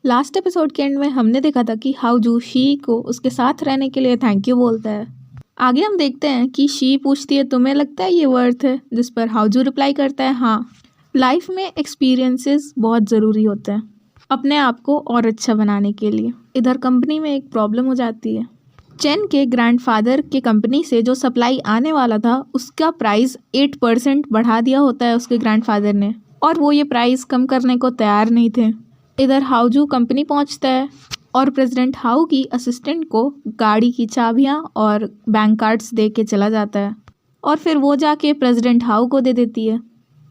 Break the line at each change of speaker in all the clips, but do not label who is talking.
Last episode के and में हमने देखा था कि हाउजू शी को उसके साथ रहने के लिए थैंक यू बोलता है। आगे हम देखते हैं कि शी पूछती है तुम्हें लगता है ये वर्थ है, जिस पर हाउजू रिप्लाई करता है हाँ, लाइफ में एक्सपीरियंसेस बहुत ज़रूरी होते हैं अपने आप को और अच्छा बनाने के लिए। इधर कंपनी में एक प्रॉब्लम हो जाती है। चेन के ग्रैंडफादर के कंपनी से जो सप्लाई आने वाला था उसका प्राइस 8% बढ़ा दिया होता है उसके ग्रैंडफादर ने, और वो ये प्राइस कम करने को तैयार नहीं थे। इधर हाउजू कंपनी पहुंचता है और प्रेसिडेंट हाउ की असिस्टेंट को गाड़ी की चाबियां और बैंक कार्ड्स दे के चला जाता है, और फिर वो जाके प्रेसिडेंट हाउ को दे देती है।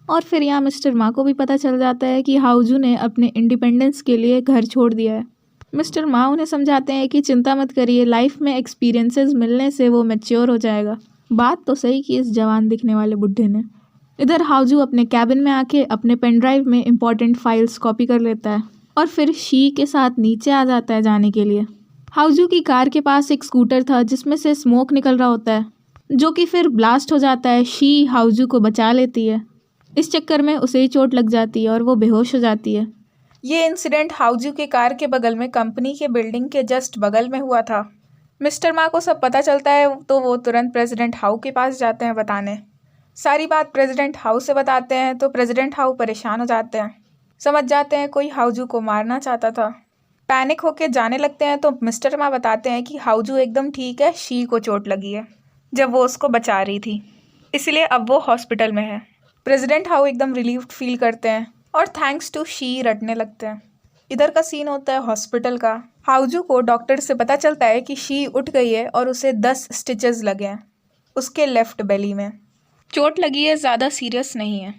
और फिर यहाँ मिस्टर मा को भी पता चल जाता है कि हाउजू ने अपने इंडिपेंडेंस के लिए घर छोड़ दिया है। मिस्टर मा उन्हें समझाते हैं कि चिंता मत करिए, लाइफ में एक्सपीरियंसेस मिलने से वो मैच्योर हो जाएगा। बात तो सही की इस जवान दिखने वाले बुढ़े ने। इधर हाउजू अपने कैबिन में आके अपने पेन ड्राइव में इंपॉर्टेंट फाइल्स कॉपी कर लेता है और फिर शी के साथ नीचे आ जाता है जाने के लिए। हाउजू की कार के पास एक स्कूटर था जिसमें से स्मोक निकल रहा होता है, जो कि फिर ब्लास्ट हो जाता है। शी हाउजू को बचा लेती है, इस चक्कर में उसे ही चोट लग जाती है और वो बेहोश हो जाती है।
ये इंसिडेंट हाउजू के कार के बगल में कंपनी के बिल्डिंग के जस्ट बगल में हुआ था। मिस्टर मा को सब पता चलता है तो वो तुरंत प्रेसिडेंट हाउ के पास जाते हैं बताने। सारी बात प्रेसिडेंट हाउ से बताते हैं तो प्रेसिडेंट हाउ परेशान हो जाते हैं, समझ जाते हैं कोई हाउजू को मारना चाहता था। पैनिक होके जाने लगते हैं तो मिस्टर मा बताते हैं कि हाउजू एकदम ठीक है, शी को चोट लगी है जब वो उसको बचा रही थी, इसलिए अब वो हॉस्पिटल में है। प्रेसिडेंट हाउ एकदम रिलीव्ड फील करते हैं और थैंक्स टू शी रटने लगते हैं। इधर का सीन होता है हॉस्पिटल का। हाउजू को डॉक्टर से पता चलता है कि शी उठ गई है और उसे 10 स्टिचेस लगे हैं उसके लेफ्ट बेली में। चोट लगी है, ज़्यादा सीरियस नहीं है।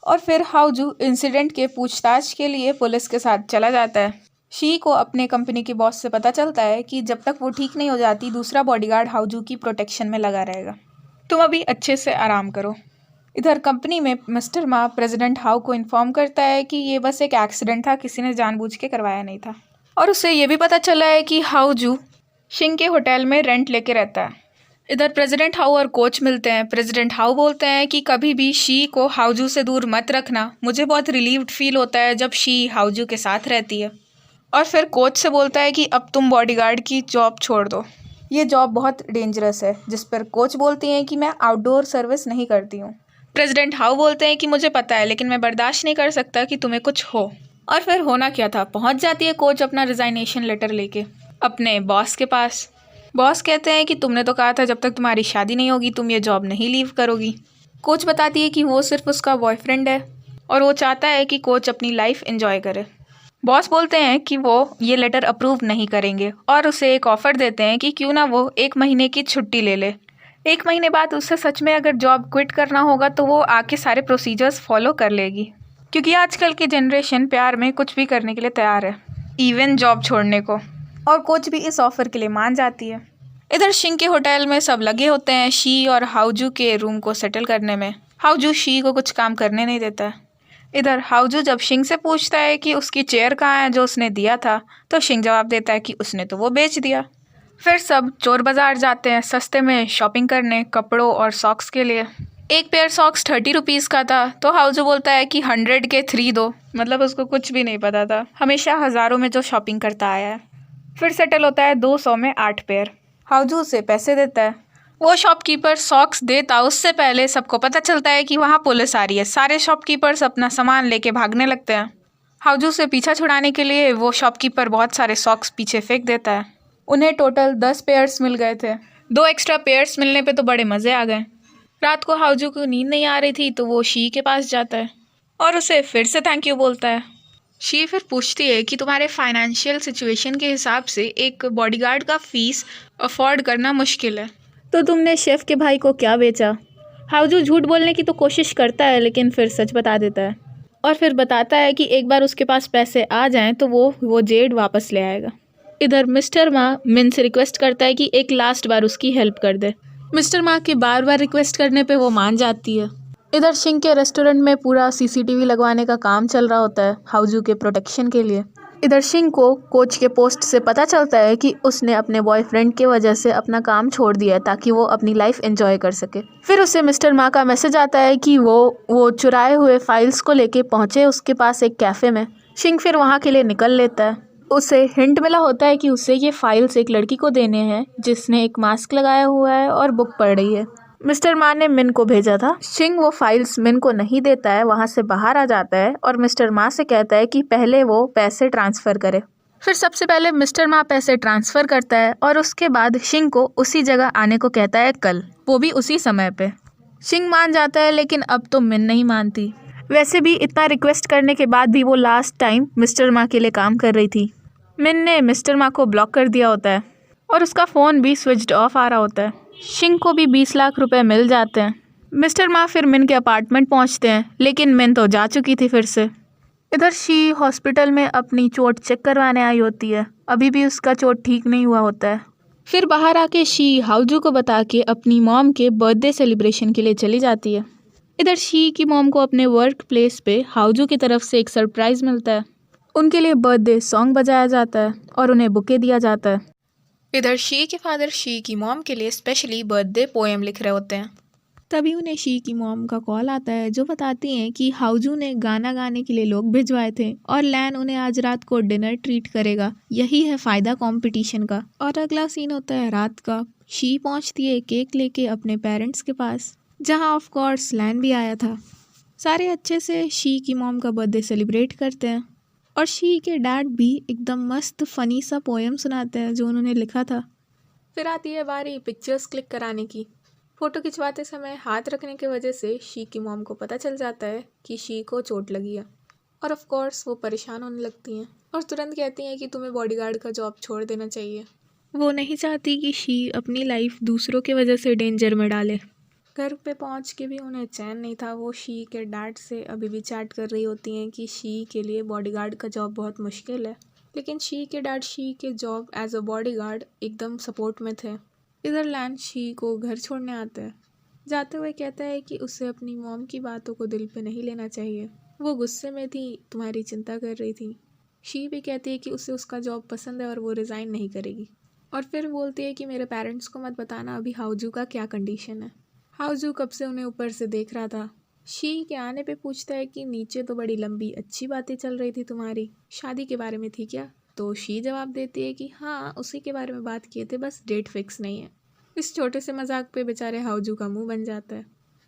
और फिर हाउजू इंसिडेंट के पूछताछ के लिए पुलिस के साथ चला जाता है। शी को अपने कंपनी के बॉस से पता चलता है कि जब तक वो ठीक नहीं हो जाती दूसरा बॉडीगार्ड हाउजू की प्रोटेक्शन में लगा रहेगा, तुम अभी अच्छे से आराम करो। इधर कंपनी में मिस्टर मा प्रेसिडेंट हाउ को इन्फॉर्म करता है कि ये बस एक एक्सीडेंट था, किसी ने जानबूझ के करवाया नहीं था। और उसे ये भी पता चला है कि हाउजू शिंग के होटल में रेंट लेके रहता है। इधर प्रेसिडेंट हाउ और कोच मिलते हैं। प्रेसिडेंट हाउ बोलते हैं कि कभी भी शी को हाउजू से दूर मत रखना, मुझे बहुत रिलीव्ड फील होता है जब शी हाउजू के साथ रहती है। और फिर कोच से बोलता है कि अब तुम बॉडीगार्ड की जॉब छोड़ दो, ये जॉब बहुत डेंजरस है, जिस पर कोच बोलती हैं कि मैं आउटडोर सर्विस नहीं करती हूँ। प्रेसिडेंट हाउ बोलते हैं कि मुझे पता है लेकिन मैं बर्दाश्त नहीं कर सकता कि तुम्हें कुछ हो। और फिर होना क्या था, पहुँच जाती है कोच अपना रिजाइनेशन लेटर लेके अपने बॉस के पास। बॉस कहते हैं कि तुमने तो कहा था जब तक तुम्हारी शादी नहीं होगी तुम ये जॉब नहीं लीव करोगी। कोच बताती है कि वो सिर्फ उसका बॉयफ्रेंड है और वो चाहता है कि कोच अपनी लाइफ एंजॉय करे। बॉस बोलते हैं कि वो ये लेटर अप्रूव नहीं करेंगे और उसे एक ऑफ़र देते हैं कि क्यों ना वो 1 महीने की छुट्टी ले ले। 1 महीने बाद उसे सच में अगर जॉब क्विट करना होगा तो वो आके सारे प्रोसीजर्स फॉलो कर लेगी, क्योंकि आजकल की जनरेशन प्यार में कुछ भी करने के लिए तैयार है, इवन जॉब छोड़ने को। और कोच भी इस ऑफ़र के लिए मान जाती है। इधर शिंग के होटल में सब लगे होते हैं शी और हाउजू के रूम को सेटल करने में। हाउजू शी को कुछ काम करने नहीं देता है। इधर हाउजू जब शिंग से पूछता है कि उसकी चेयर कहाँ है जो उसने दिया था, तो शिंग जवाब देता है कि उसने तो वो बेच दिया। फिर सब चोर बाज़ार जाते हैं सस्ते में शॉपिंग करने कपड़ों और सॉक्स के लिए। एक पेयर सॉक्स 30 रुपीज़ का था तो हाउजू बोलता है कि 100 के 3 दो, मतलब उसको कुछ भी नहीं पता था, हमेशा हज़ारों में जो शॉपिंग करता आया है। फिर सेटल होता है 200 में 8 पेयर। हाउजू उसे पैसे देता है। वो शॉपकीपर सॉक्स देता उससे पहले सबको पता चलता है कि वहाँ पुलिस आ रही है। सारे शॉपकीपर्स अपना सामान लेके भागने लगते हैं। हाउजू से पीछा छुड़ाने के लिए वो शॉपकीपर बहुत सारे सॉक्स पीछे फेंक देता है। उन्हें टोटल 10 पेयर्स मिल गए थे। 2 एक्स्ट्रा पेयर्स मिलने पे तो बड़े मज़े आ गए। रात को हाउजू को नींद नहीं आ रही थी तो वो शी के पास जाता है और उसे फिर से थैंक यू बोलता है। शी फिर पूछती है कि तुम्हारे फाइनेंशियल सिचुएशन के हिसाब से एक बॉडीगार्ड का फ़ीस अफोर्ड करना मुश्किल है, तो तुमने शेफ़ के भाई को क्या बेचा। हाउजू झूठ बोलने की तो कोशिश करता है लेकिन फिर सच बता देता है और फिर बताता है कि एक बार उसके पास पैसे आ जाएं तो वो जेड वापस ले आएगा। इधर मिस्टर मा मिन से रिक्वेस्ट करता है कि एक लास्ट बार उसकी हेल्प कर दे। मिस्टर मा के बार बार रिक्वेस्ट करने पे वो मान जाती है। इधर शिंग के रेस्टोरेंट में पूरा सीसीटीवी लगवाने का काम चल रहा होता है हाउजू के प्रोटेक्शन के लिए। इधर शिंग को कोच के पोस्ट से पता चलता है कि उसने अपने बॉयफ्रेंड की वजह से अपना काम छोड़ दिया है ताकि वो अपनी लाइफ एंजॉय कर सके। फिर उसे मिस्टर मा का मैसेज आता है कि वो चुराए हुए फाइल्स को लेके पहुंचे उसके पास एक कैफ़े में। शिंग फिर वहाँ के लिए निकल लेता है। उसे हिंट मिला होता है कि उसे ये फाइल्स एक लड़की को देने हैं जिसने एक मास्क लगाया हुआ है और बुक पढ़ रही है। मिस्टर मा ने मिन को भेजा था। शिंग वो फाइल्स मिन को नहीं देता है, वहाँ से बाहर आ जाता है और मिस्टर मा से कहता है कि पहले वो पैसे ट्रांसफ़र करे। फिर सबसे पहले मिस्टर मा पैसे ट्रांसफ़र करता है और उसके बाद शिंग को उसी जगह आने को कहता है कल, वो भी उसी समय पे। शिंग मान जाता है लेकिन अब तो मिन नहीं मानती। वैसे भी इतना रिक्वेस्ट करने के बाद भी वो लास्ट टाइम मिस्टर मा के लिए काम कर रही थी। मिन ने मिस्टर मा को ब्लॉक कर दिया होता है और उसका फ़ोन भी स्विच्ड ऑफ आ रहा होता है। शिंग को भी 20 लाख रुपए मिल जाते हैं। मिस्टर मा फिर मिन के अपार्टमेंट पहुंचते हैं लेकिन मिन तो जा चुकी थी फिर से। इधर शी हॉस्पिटल में अपनी चोट चेक करवाने आई होती है, अभी भी उसका चोट ठीक नहीं हुआ होता है। फिर बाहर आके शी हाउजू को बता के अपनी मॉम के बर्थडे सेलिब्रेशन के लिए चली जाती है। इधर शी की मॉम को अपने वर्क प्लेस पे हाउजू की तरफ से एक सरप्राइज़ मिलता है। उनके लिए बर्थडे सॉन्ग बजाया जाता है और उन्हें बुके दिया जाता है। इधर शी के फादर शी की मॉम के लिए स्पेशली बर्थडे पोएम लिख रहे होते हैं।
तभी उन्हें शी की मॉम का कॉल आता है जो बताती हैं कि हाउजू ने गाना गाने के लिए लोग भिजवाए थे और लैन उन्हें आज रात को डिनर ट्रीट करेगा, यही है फ़ायदा कंपटीशन का। और अगला सीन होता है रात का। शी पहुंचती है केक लेके अपने पेरेंट्स के पास, जहां ऑफ कोर्स लैन भी आया था। सारे अच्छे से शी की मॉम का बर्थडे सेलिब्रेट करते हैं और शी के डैड भी एकदम मस्त फ़नी सा पोएम सुनाते हैं जो उन्होंने लिखा था।
फिर आती है बारी पिक्चर्स क्लिक कराने की। फ़ोटो खिंचवाते समय हाथ रखने की वजह से शी की मॉम को पता चल जाता है कि शी को चोट लगी है और ऑफ कोर्स वो परेशान होने लगती हैं और तुरंत कहती हैं कि तुम्हें बॉडीगार्ड का जॉब छोड़ देना चाहिए।
वो नहीं चाहती कि शी अपनी लाइफ दूसरों की वजह से डेंजर में डाले।
घर पे पहुंच के भी उन्हें चैन नहीं था। वो शी के डैड से अभी भी चैट कर रही होती हैं कि शी के लिए बॉडीगार्ड का जॉब बहुत मुश्किल है, लेकिन शी के डैड शी के जॉब एज अ बॉडीगार्ड एकदम सपोर्ट में थे। इधर लैन शी को घर छोड़ने आता है। जाते हुए कहता है कि उसे अपनी मॉम की बातों को दिल पे नहीं लेना चाहिए, वो गुस्से में थी, तुम्हारी चिंता कर रही थी। शी भी कहती है कि उसे उसका जॉब पसंद है और वो रिज़ाइन नहीं करेगी। और फिर बोलती है कि मेरे पेरेंट्स को मत बताना अभी हाउजू का क्या कंडीशन है। हाउजू कब से उन्हें ऊपर से देख रहा था। शी के आने पे पूछता है कि नीचे तो बड़ी लंबी अच्छी बातें चल रही थी तुम्हारी, शादी के बारे में थी क्या? तो शी जवाब देती है कि हाँ, उसी के बारे में बात किए थे, बस डेट फिक्स नहीं है। इस छोटे से मजाक पे बेचारे हाउजू का मुंह बन जाता है।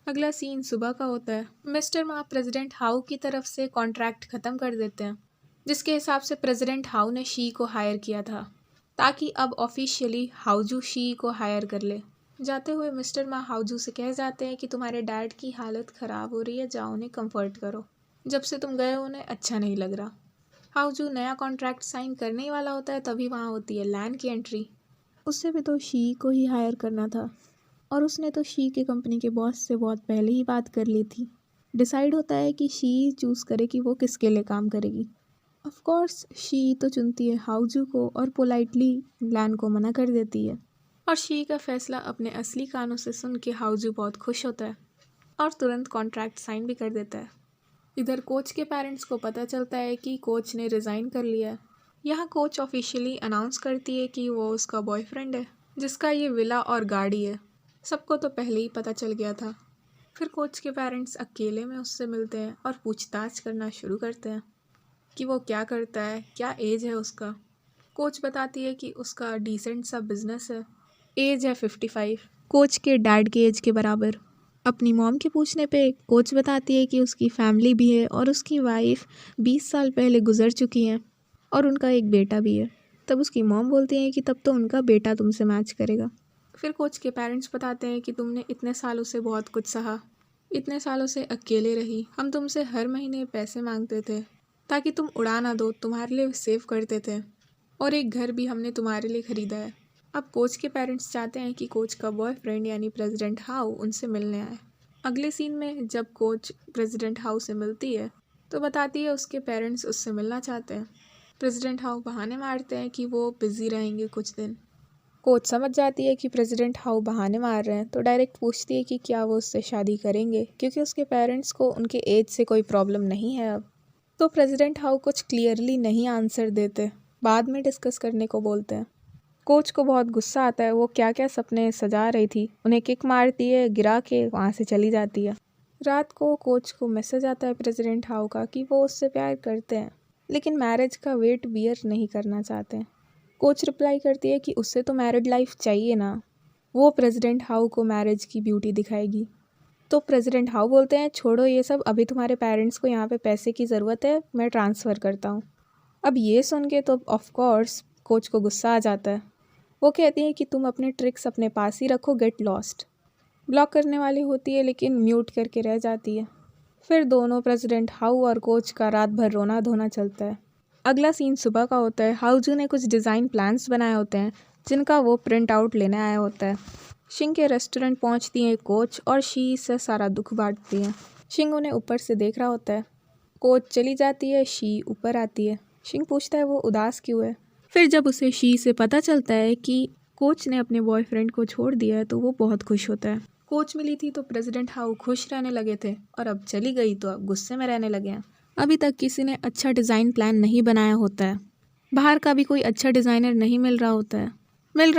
अगला सीन सुबह का होता है। मिस्टर मा प्रेसिडेंट हाउ की तरफ से कॉन्ट्रैक्ट ख़त्म कर देते हैं, जिसके हिसाब से प्रेसिडेंट हाउ ने शी को हायर किया था ताकि अब ऑफिशियली हाउजू शी को हायर कर ले। जाते हुए मिस्टर मा हाउजू से कह जाते हैं कि तुम्हारे डैड की हालत ख़राब हो रही है, जाओ उन्हें कंफर्ट करो, जब से तुम गए उन्हें अच्छा नहीं लग रहा। हाउजू नया कॉन्ट्रैक्ट साइन करने ही वाला होता है, तभी वहाँ होती है लैन की एंट्री।
उससे भी तो शी को ही हायर करना था और उसने तो शी के कंपनी के बॉस से बहुत पहले ही बात कर ली थी। डिसाइड होता है कि शी चूज़ करे कि वो किसके लिए काम करेगी। ऑफ कोर्स शी तो चुनती है हाउजू को और पोलाइटली लैन को मना कर देती है।
और शी का फैसला अपने असली कानों से सुन के हाउजू बहुत खुश होता है और तुरंत कॉन्ट्रैक्ट साइन भी कर देता है। इधर कोच के पेरेंट्स को पता चलता है कि कोच ने रिज़ाइन कर लिया है। यहाँ कोच ऑफिशियली अनाउंस करती है कि वो उसका बॉयफ्रेंड है, जिसका ये विला और गाड़ी है। सबको तो पहले ही पता चल गया था। फिर कोच के पेरेंट्स अकेले में उससे मिलते हैं और पूछताछ करना शुरू करते हैं कि वो क्या करता है, क्या एज है उसका। कोच बताती है कि उसका डिसेंट सा बिजनेस है, एज है 55,
कोच के डैड के एज के बराबर। अपनी मॉम के पूछने पे कोच बताती है कि उसकी फैमिली भी है और उसकी वाइफ 20 साल पहले गुजर चुकी हैं और उनका एक बेटा भी है। तब उसकी मॉम बोलती है कि तब तो उनका बेटा तुमसे मैच करेगा।
फिर कोच के पेरेंट्स बताते हैं कि तुमने इतने सालों से बहुत कुछ सहा, इतने सालों से अकेले रही, हम तुमसे हर महीने पैसे मांगते थे ताकि तुम उड़ा ना दो, तुम्हारे लिए सेव करते थे और एक घर भी हमने तुम्हारे लिए ख़रीदा है। अब कोच के पेरेंट्स चाहते हैं कि कोच का बॉयफ्रेंड यानी प्रेसिडेंट हाउ उनसे मिलने आए। अगले सीन में जब कोच प्रेसिडेंट हाउ से मिलती है तो बताती है उसके पेरेंट्स उससे मिलना चाहते हैं। प्रेसिडेंट हाउ बहाने मारते हैं कि वो बिज़ी रहेंगे कुछ दिन। कोच समझ जाती है कि प्रेसिडेंट हाउ बहाने मार रहे हैं तो डायरेक्ट पूछती है कि क्या वो उससे शादी करेंगे, क्योंकि उसके पेरेंट्स को उनके एज से कोई प्रॉब्लम नहीं है अब। तो प्रेसिडेंट हाउ कुछ क्लियरली नहीं आंसर देते, बाद में डिस्कस करने को बोलते हैं। कोच को बहुत गुस्सा आता है, वो क्या क्या सपने सजा रही थी उन्हें किक मारती है, गिरा के वहाँ से चली जाती है। रात को कोच को मैसेज आता है प्रेसिडेंट हाउ का कि वो उससे प्यार करते हैं
लेकिन मैरिज का वेट बियर नहीं करना चाहते। कोच रिप्लाई करती है कि उससे तो मैरिड लाइफ चाहिए ना, वो प्रेसिडेंट हाउ को मैरिज की ब्यूटी दिखाएगी। तो प्रेसिडेंट हाउ बोलते हैं छोड़ो ये सब, अभी तुम्हारे पेरेंट्स को यहाँ पे पैसे की ज़रूरत है, मैं ट्रांसफ़र करता हूँ। अब ये सुन के तो ऑफ कोर्स कोच को गुस्सा आ जाता है। वो कहती है कि तुम अपने ट्रिक्स अपने पास ही रखो, गेट लॉस्ट। ब्लॉक करने वाली होती है लेकिन म्यूट करके रह जाती है। फिर दोनों प्रेसिडेंट हाउ और कोच का रात भर रोना धोना चलता है। अगला सीन सुबह का होता है। हाउजू ने कुछ डिज़ाइन प्लान्स बनाए होते हैं जिनका वो प्रिंट आउट लेने आया होता है। शिंग के रेस्टोरेंट पहुंचती हैं कोच और शी से सारा दुख बांटती है। शिंग उन्हें ऊपर से देख रहा होता है। कोच चली जाती है, शी ऊपर आती है। शिंग पूछता है वो उदास क्यों है। फिर जब उसे शी से पता चलता है कि कोच ने अपने बॉयफ्रेंड को छोड़ दिया है तो वो बहुत खुश होता है। कोच मिली थी तो प्रेसिडेंट हाउ खुश रहने लगे थे और अब चली गई तो अब गुस्से में रहने लगे हैं। अभी तक किसी ने अच्छा डिज़ाइन प्लान नहीं बनाया होता है। बाहर का भी कोई अच्छा डिज़ाइनर नहीं मिल रहा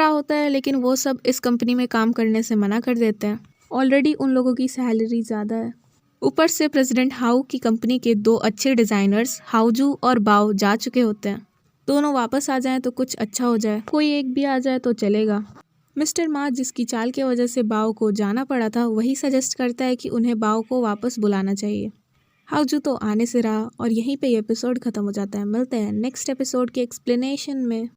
होता है लेकिन वो सब इस कंपनी में काम करने से मना कर देते हैं। ऑलरेडी उन लोगों की सैलरी ज़्यादा है। ऊपर से प्रेसिडेंट हाउ की कंपनी के 2 अच्छे डिज़ाइनर्स हाउजू और बाओ जा चुके होते हैं। दोनों वापस आ जाएं तो कुछ अच्छा हो जाए, कोई एक भी आ जाए तो चलेगा। मिस्टर मा जिसकी चाल की वजह से बाओ को जाना पड़ा था वही सजेस्ट करता है कि उन्हें बाओ को वापस बुलाना चाहिए। हाउजू तो आने से रहा और यहीं पे ये एपिसोड ख़त्म हो जाता है। मिलते हैं नेक्स्ट एपिसोड के एक्सप्लेनेशन में।